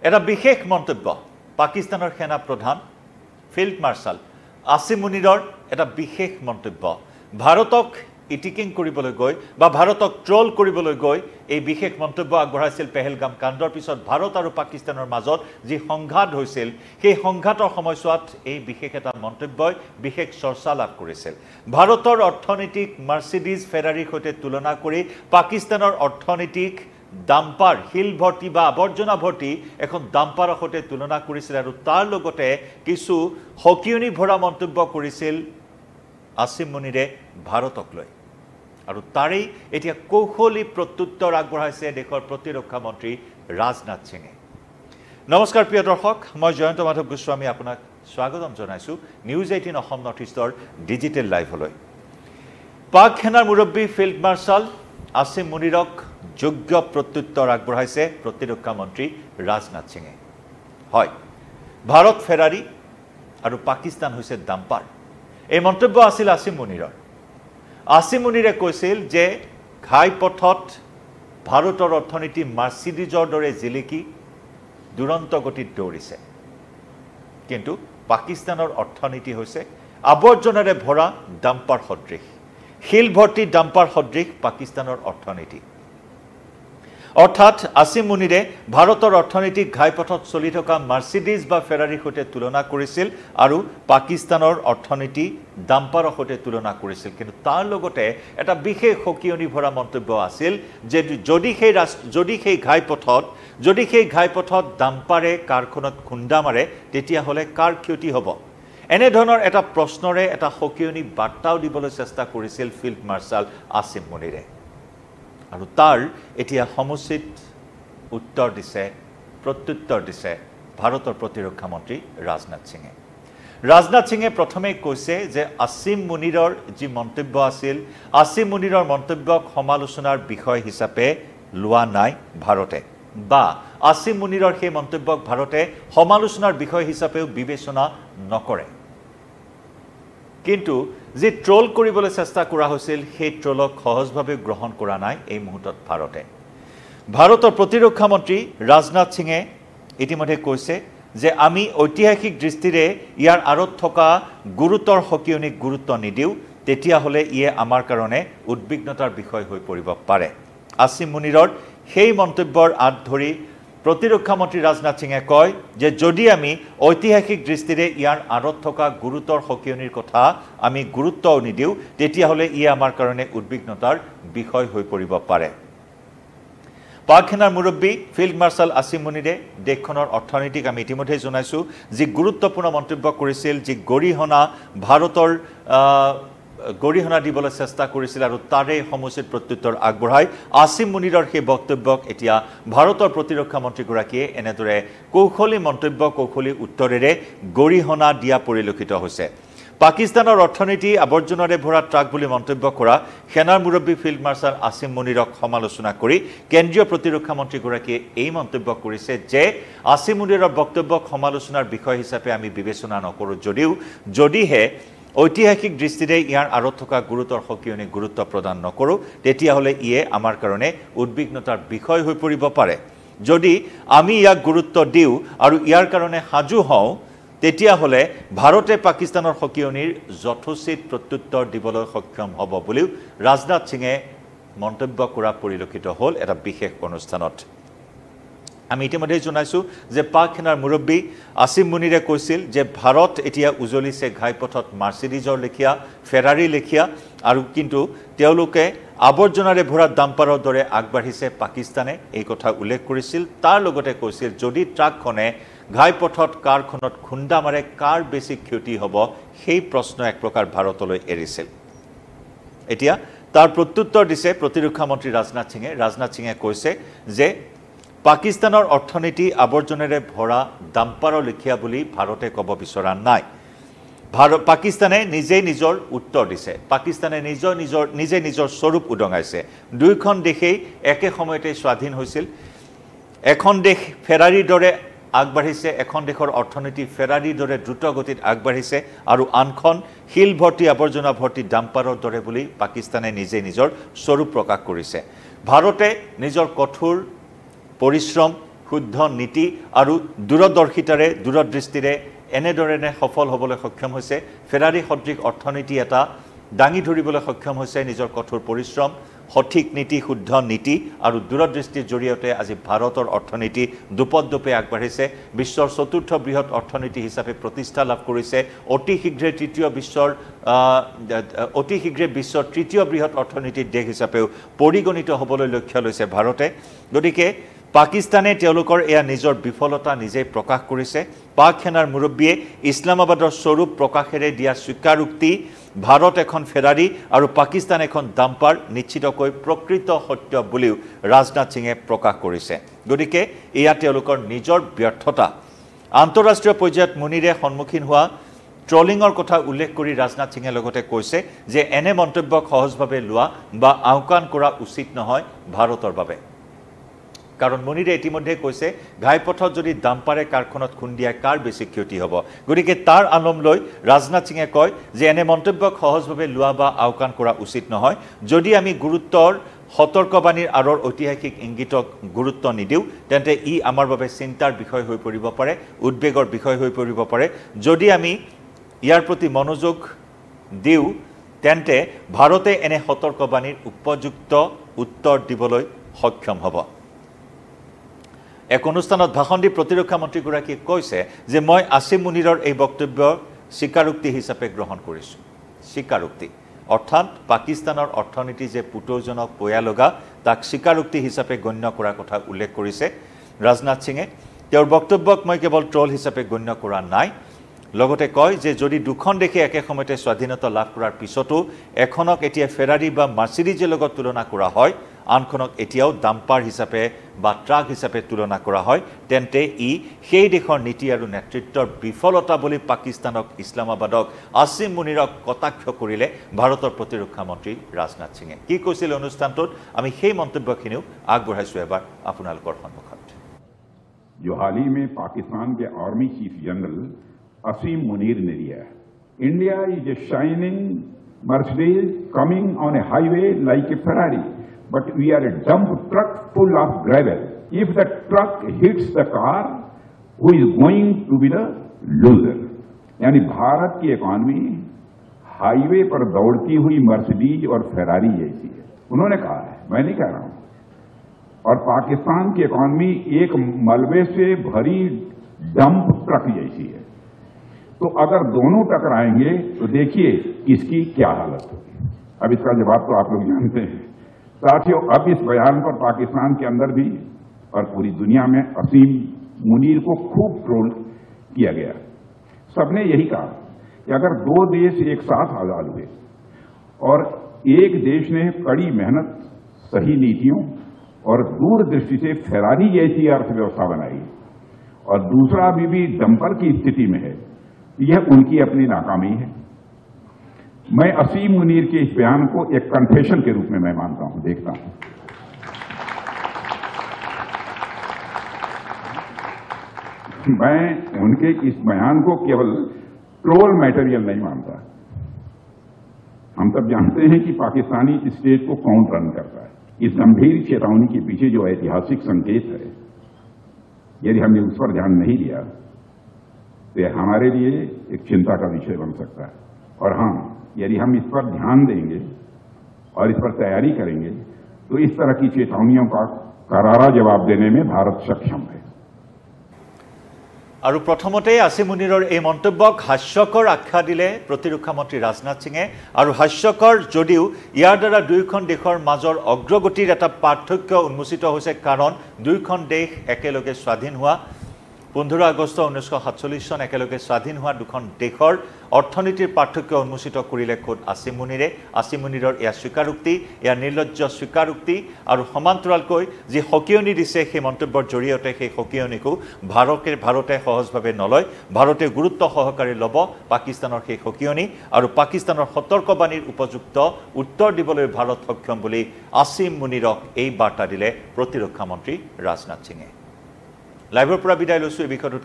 এটা বিশেষ মন্তব্য পাকিস্তানৰ সেনা প্ৰধান ফিল্ড মাৰ্শাল আসিম মুনিৰৰ এটা বিশেষ মন্তব্য ভাৰতক ইটিকিং কৰিবলৈ গৈ বা ভাৰতক ট্ৰল কৰিবলৈ গৈ এই বিশেষ মন্তব্য আগবঢ়াইছিল পেহেলগাম কাণ্ডৰ পিছত ভাৰত আৰু পাকিস্তানৰ মাজত যি সংঘাত হৈছিল সেই সংঘাতৰ সময়ছোৱাত এই বিশেষ এটা মন্তব্যই বিশেষ চৰ্চা লাভ কৰিছিল ভাৰতৰ অৰ্থনৈতিক মাৰ্চিডিজ ফেৰাৰীৰ সৈতে তুলনা কৰি পাকিস্তানৰ অৰ্থনৈতিক ডাম্পাৰ হিল ভৰ্তি বা আৱৰ্জনা ভৰ্তি এখন ডাম্পাৰৰ সৈতে তুলনা কৰিছিল আৰু তাৰ লগতে কিছু হকিয়নি ভৰা মন্তব্য কৰিছিল আসিম মুনিৰে ভাৰতক লৈ আৰু তাৰেই এতিয়া কৌশলী প্ৰত্যুত্তৰ আগবঢ়াইছে দেশৰ প্ৰতিৰক্ষা মন্ত্ৰী ৰাজনাথ সিঙে নমস্কাৰ প্ৰিয় দৰ্শক মই জয়ন্ত মাধৱ গোস্বামী আপোনাক স্বাগতম জনাইছো নিউজ 18 অসম নৰ্থ ইষ্টৰ ডিজিটেল লাইভলৈ পাক সেনাৰ মুৰব্বী ফিল্ড মাৰ্শাল আসিম মুনিৰক যোগ্য প্ৰত্যুত্তৰ আগবঢ়াইছে প্ৰতিৰক্ষা মন্ত্ৰী ৰাজনাথ সিঙে হয় ভাৰত ফেৰাৰী আৰু পাকিস্তান হৈছে ডাম্পাৰ এই মন্তব্য আছিল আসিম মুনিৰৰ আসিম মুনিৰে কৈছিল যে ঘাইপথত ভাৰতৰ অৰ্থনীতি মাৰ্চিডিজৰ দৰে জিলিকি দুৰন্ত গতিত দৌৰিছে কিন্তু পাকিস্তানৰ অৰ্থনীতি হৈছে আৱৰ্জনাৰে ভৰা ডাম্পাৰ সদৃশ শিল ভৰ্তি ডাম্পাৰ সদৃশ পাকিস্তানৰ অৰ্থনীতি অৰ্থাৎ আসিম মুনিৰে ভাৰতৰ অৰ্থনৈতিক ঘাইপথত চলি থকা মাৰ্চিডিজ বা ফেৰাৰীৰ সৈতে তুলনা কৰিছিল আৰু পাকিস্তানৰ অৰ্থনীতি ডাম্পাৰৰ সৈতে তুলনা কৰিছিল কিন্তু তাৰ লগতে এটা বিশেষ হকিয়নি ভৰা মন্তব্য আছিল যে যদি সেই ঘাইপথত ডাম্পাৰে কাৰখনত খুন্দা মাৰে তেতিয়াহ'লে কাৰ ক্ষতি হ'ব এনেধৰণৰ এটা প্ৰশ্নৰে এটা হকিয়নি বাৰ্তাও দিবলৈ চেষ্টা কৰিছিল ফিল্ড মাৰ্শাল আসিম মুনিৰে আৰু তাৰ এতিয়া সমুচিত উত্তৰ দিছে প্ৰত্যুত্তৰ দিছে ভাৰতৰ প্ৰতিৰক্ষা মন্ত্ৰী ৰাজনাথ সিঙে প্ৰথমে কৈছে যে আসিম মুনিৰৰ যি মন্তব্য আছিল আসিম মুনিৰৰ মন্তব্যক সমালোচনাৰ বিষয় হিচাপে লোৱা নাই ভাৰতে বা আসিম মুনিৰৰ সেই মন্তব্যক ভাৰতে সমালোচনাৰ বিষয় হিচাপেও বিবেচনা নকৰে কিন্তু যে ট্ৰল কৰিবলৈ চেষ্টা কৰা হৈছিল সেই ট্ৰলক সহজভাৱে গ্ৰহণ কৰা নাই এই মুহূৰ্তত ভাৰতৰ প্ৰতিৰক্ষা মন্ত্ৰী ৰাজনাথ সিঙে ইতিমধ্যে কৈছে যে আমি ঐতিহাসিক দৃষ্টিৰে ইয়াৰ আঁৰত থকা গুৰুতৰ হকিয়নিক গুৰুত্ব নিদিওঁ তেতিয়াহ'লে ইয়ে আমাৰ কাৰণে উদ্বিগ্নতাৰ বিষয় হৈ পৰিব পাৰে আসিম মুনিৰৰ সেই মন্তব্যৰ আঁত ধৰি প্ৰতিৰক্ষা মন্ত্ৰী ৰাজনাথ সিঙে কয় যে যদি আমি ঐতিহাসিক দৃষ্টিৰে ইয়াৰ আঁৰত থকা গুৰুতৰ হকিয়নিৰ কথা আমি গুৰুত্ব নিদিওঁ তেতিয়াহ'লে ইয়ে আমাৰ কাৰণে উদ্বিগ্নতাৰ বিষয় হৈ পৰিব পাৰে পাক সেনাৰ মুৰব্বী ফিল্ড মাৰ্শাল আসিম মুনিৰে দেশখনৰ অৰ্থনীতিক আমি ইতিমধ্যে জনাইছো যি গুৰুত্বপূৰ্ণ মন্তব্য কৰিছিল যি ভাৰতৰ গৰিহণা দিবলৈ চেষ্টা কৰিছিল আৰু তাৰে সমুচিত প্ৰত্যুত্তৰ আগবঢ়াই আসিম মুনিৰৰ সেই বক্তব্যক এতিয়া ভাৰতৰ প্ৰতিৰক্ষা মন্ত্ৰীগৰাকীয়ে এনেদৰে কৌশলী মন্তব্য কৌশলী উত্তৰেৰে গৰিহণা দিয়া পৰিলক্ষিত হৈছে পাকিস্তানৰ অৰ্থনীতি আৱৰ্জনাৰে ভৰা ট্ৰাক বুলি মন্তব্য কৰা সেনাৰ মুৰব্বী ফিল্ড মাৰ্শাল আসিম মুনিৰক সমালোচনা কৰি কেন্দ্ৰীয় প্ৰতিৰক্ষা মন্ত্ৰীগৰাকীয়ে এই মন্তব্য কৰিছে যে আসিম মুনিৰৰ বক্তব্যক সমালোচনাৰ বিষয় হিচাপে আমি বিবেচনা নকৰোঁ যদিহে ঐতিহাসিক দৃষ্টিৰে ইয়াৰ আঁৰত থকা গুৰুতৰ হকিয়নিক গুৰুত্ব প্ৰদান নকৰোঁ তেতিয়াহ'লে ইয়ে আমাৰ কাৰণে উদ্বিগ্নতাৰ বিষয় হৈ পৰিব পাৰে যদি আমি ইয়াক গুৰুত্ব দিওঁ আৰু ইয়াৰ কাৰণে সাজু হওঁ তেতিয়াহ'লে ভাৰতে পাকিস্তানৰ হকিয়নিৰ যথোচিত প্ৰত্যুত্তৰ দিবলৈ সক্ষম হ'ব বুলিও ৰাজনাথ সিঙে মন্তব্য কৰা পৰিলক্ষিত হ'ল এটা বিশেষ অনুষ্ঠানত আমি ইতিমধ্যে জনাইছো যে পাক সেনাৰ মুৰব্বী আসিম মুনিৰে কৈছিল যে ভাৰত এতিয়া উজলিছে ঘাইপথত মাৰ্চিডিজৰ লেখিয়া ফেৰাৰী লেখিয়া আৰু কিন্তু তেওঁলোকে আৱৰ্জনাৰে ভৰা ডাম্পাৰৰ দৰে আগবাঢ়িছে পাকিস্তানে এই কথা উল্লেখ কৰিছিল তাৰ লগতে কৈছিল যদি ট্ৰাকখনে ঘাইপথত কাৰখনত খুন্দা মাৰে কাৰ বেছি ক্ষতি হ'ব সেই প্ৰশ্ন এক প্ৰকাৰ ভাৰতলৈ এৰিছিল এতিয়া তাৰ প্ৰত্যুত্তৰ দিছে প্ৰতিৰক্ষা মন্ত্ৰী ৰাজনাথ সিঙে কৈছে যে পাকিস্তানৰ অৰ্থনীতি আৱৰ্জনাৰে ভৰা ডাম্পাৰৰ লেখিয়া বুলি ভাৰতে ক'ব বিচৰা নাই পাকিস্তানে নিজে নিজৰ উত্তৰ দিছে পাকিস্তানে নিজৰ স্বৰূপ উদঙাইছে দুইখন দেশেই একে সময়তে স্বাধীন হৈছিল এখন দেশ ফেৰাৰীৰ দৰে আগবাঢ়িছে এখন দেশৰ অৰ্থনীতি ফেৰাৰীৰ দৰে দ্ৰুত গতিত আগবাঢ়িছে আৰু আনখন শিল ভৰ্তি আৱৰ্জনা ভৰ্তি ডাম্পাৰৰ দৰে বুলি পাকিস্তানে নিজে নিজৰ স্বৰূপ প্ৰকাশ কৰিছে ভাৰতে নিজৰ কঠোৰ পৰিশ্ৰম শুদ্ধ নীতি আৰু দূৰদৰ্শিতাৰে দূৰদৃষ্টিৰে এনেধৰণে সফল হ'বলৈ সক্ষম হৈছে ফেৰাৰী সদৃশ অৰ্থনীতি এটা দাঙি ধৰিবলৈ সক্ষম হৈছে নিজৰ কঠোৰ পৰিশ্ৰম সঠিক নীতি শুদ্ধ নীতি আৰু দূৰদৃষ্টিৰ জৰিয়তে আজি ভাৰতৰ অৰ্থনীতি দুপদদুপে আগবাঢ়িছে বিশ্বৰ চতুৰ্থ বৃহৎ অৰ্থনীতি হিচাপে প্ৰতিষ্ঠা লাভ কৰিছে অতি শীঘ্ৰে বিশ্বৰ তৃতীয় বৃহৎ অৰ্থনীতিৰ দেশ হিচাপেও পৰিগণিত হ'বলৈ লক্ষ্য লৈছে ভাৰতে গতিকে পাকিস্তানে তেওঁলোকৰ এয়া নিজৰ বিফলতা নিজে প্ৰকাশ কৰিছে পাক সেনাৰ মুৰব্বীয়ে ইছলামাবাদৰ স্বৰূপ প্ৰকাশেৰে দিয়া স্বীকাৰোক্তি ভাৰত এখন ফেৰাৰী আৰু পাকিস্তান এখন ডাম্পাৰ নিশ্চিতকৈ প্ৰকৃত সত্য বুলিও ৰাজনাথ সিঙে প্ৰকাশ কৰিছে গতিকে এয়া তেওঁলোকৰ নিজৰ ব্যৰ্থতা আন্তঃৰাষ্ট্ৰীয় পৰ্যায়ত মুনিৰে সন্মুখীন হোৱা ট্ৰলিঙৰ কথা উল্লেখ কৰি ৰাজনাথ সিঙে লগতে কৈছে যে এনে মন্তব্যক সহজভাৱে লোৱা বা আওকাণ কৰা উচিত নহয় ভাৰতৰ বাবে কাৰণ মুনিৰে ইতিমধ্যে কৈছে ঘাইপথত যদি ডাম্পাৰে কাৰখনত খুন্দিয়াই কাৰ বেছি ক্ষতি হ'ব গতিকে তাৰ আলম লৈ ৰাজনাথ সিঙে কয় যে এনে মন্তব্যক সহজভাৱে লোৱা বা আওকাণ কৰা উচিত নহয় যদি আমি গুৰুত্বৰ সতৰ্কবাণীৰ আঁৰৰ ঐতিহাসিক ইংগিতক গুৰুত্ব নিদিওঁ তেন্তে ই আমাৰ বাবে চিন্তাৰ বিষয় হৈ পৰিব পাৰে উদ্বেগৰ বিষয় হৈ পৰিব পাৰে যদি আমি ইয়াৰ প্ৰতি মনোযোগ দিওঁ তেন্তে ভাৰতে এনে সতৰ্কবাণীৰ উপযুক্ত উত্তৰ দিবলৈ সক্ষম হ'ব এক অনুষ্ঠানত ভাষণ দি প্ৰতিৰক্ষা মন্ত্ৰীগৰাকীয়ে কৈছে যে মই আসিম মুনিৰৰ এই বক্তব্য স্বীকাৰোক্তি হিচাপে গ্ৰহণ কৰিছোঁ স্বীকাৰোক্তি অৰ্থাৎ পাকিস্তানৰ অৰ্থনীতি যে পুতৌজনক পয়া লগা তাক স্বীকাৰোক্তি হিচাপে গণ্য কৰাৰ কথা উল্লেখ কৰিছে ৰাজনাথ সিঙে তেওঁৰ বক্তব্যক মই কেৱল ট্ৰল হিচাপে গণ্য কৰা নাই লগতে কয় যে যদি দুখন দেশে একে সময়তে স্বাধীনতা লাভ কৰাৰ পিছতো এখনক এতিয়া ফেৰাৰী বা মাৰ্চিডিজৰ লগত তুলনা কৰা হয় আনখনক এতিয়াও ডাম্পাৰ হিচাপে বা ট্ৰাক হিচাপে তুলনা কৰা হয় তেন্তে ই সেই দেশৰ নীতি আৰু নেতৃত্বৰ বিফলতা বুলি পাকিস্তানক ইছলামাবাদক আসিম মুনিৰক কটাক্ষ কৰিলে ভাৰতৰ প্ৰতিৰক্ষা মন্ত্ৰী ৰাজনাথ সিঙে কি কৈছিল অনুষ্ঠানটোত আমি সেই মন্তব্যখিনিও আগবঢ়াইছোঁ এবাৰ আপোনালোকৰ সন্মুখত जो हाल ही में पाकिस्तान के आर्मी चीफ जनरल असीम मुनीर ने दिया है India is a shining Mercedes coming on A highway like a Ferrari but we are a dump truck full of gravel. If the truck hits the car, who is going to be the loser? यानी भारत की economy highway पर दौड़ती हुई Mercedes और Ferrari जैसी है उन्होंने कहा है मैं नहीं कह रहा हूं और पाकिस्तान की इकॉनमी एक मलबे से भरी डंप ट्रक जैसी है तो अगर दोनों टकराएंगे तो देखिए इसकी क्या हालत होगी अब इसका जवाब तो आप लोग जानते हैं साथियों अब इस बयान पर पाकिस्तान के अंदर भी और पूरी दुनिया में असीम मुनीर को खूब ट्रोल किया गया सबने यही कहा कि अगर दो देश एक साथ आजाद हुए और एक देश ने कड़ी मेहनत सही नीतियों और दूरदृष्टि से फेरारी जैसी अर्थव्यवस्था बनाई और दूसरा अभी भी डंपर की स्थिति में है यह उनकी अपनी नाकामी है मैं असीम मुनीर के इस बयान को एक कन्फेशन के रूप में मैं मानता हूं देखता हूं मैं उनके इस बयान को केवल ट्रोल मटेरियल नहीं मानता हम सब जानते हैं कि पाकिस्तानी स्टेट को कौन रन करता है इस गंभीर चेतावनी के पीछे जो ऐतिहासिक संकेत है यदि हमने उस पर ध्यान नहीं दिया तो यह हमारे लिए एक चिंता का विषय बन सकता है और हाँ यदि हम इस पर ध्यान देंगे और इस पर तैयारी करेंगे तो इस तरह की चेतावनियों का करारा जवाब देने में भारत सक्षम है আৰু প্ৰথমতে আসিম মুনিৰৰ এই মন্তব্যক হাস্যকৰ আখ্যা দিলে প্ৰতিৰক্ষা মন্ত্ৰী ৰাজনাথ সিঙে আৰু হাস্যকৰ যদিও ইয়াৰ দ্বাৰা দুইখন দেশৰ মাজৰ অগ্ৰগতিৰ এটা পাৰ্থক্য উন্মোচিত হৈছে কাৰণ দুইখন দেশ একেলগে স্বাধীন হোৱা 15 আগষ্ট 1947 চন একেলগে স্বাধীন হোৱা দুখন দেশৰ অৰ্থনীতিৰ পাৰ্থক্য উন্মোচিত কৰিলে খোদ আসিম মুনিৰৰ এয়া স্বীকাৰোক্তি এয়া নিৰ্লজ্জ স্বীকাৰোক্তি আৰু সমান্তৰালকৈ যি হকিয়নি দিছে সেই মন্তব্যৰ জৰিয়তে সেই হকিয়নিকো ভাৰতে সহজভাৱে নলয় ভাৰতে গুৰুত্ব সহকাৰে ল'ব পাকিস্তানৰ সেই হকিয়নি আৰু পাকিস্তানৰ সতৰ্কবাণীৰ উপযুক্ত উত্তৰ দিবলৈ ভাৰত সক্ষম বুলি আসিম মুনিৰক এই বাৰ্তা দিলে প্ৰতিৰক্ষা মন্ত্ৰী ৰাজনাথ সিঙে লাইভৰ পৰা বিদায় লৈছো এই বিষয়টোত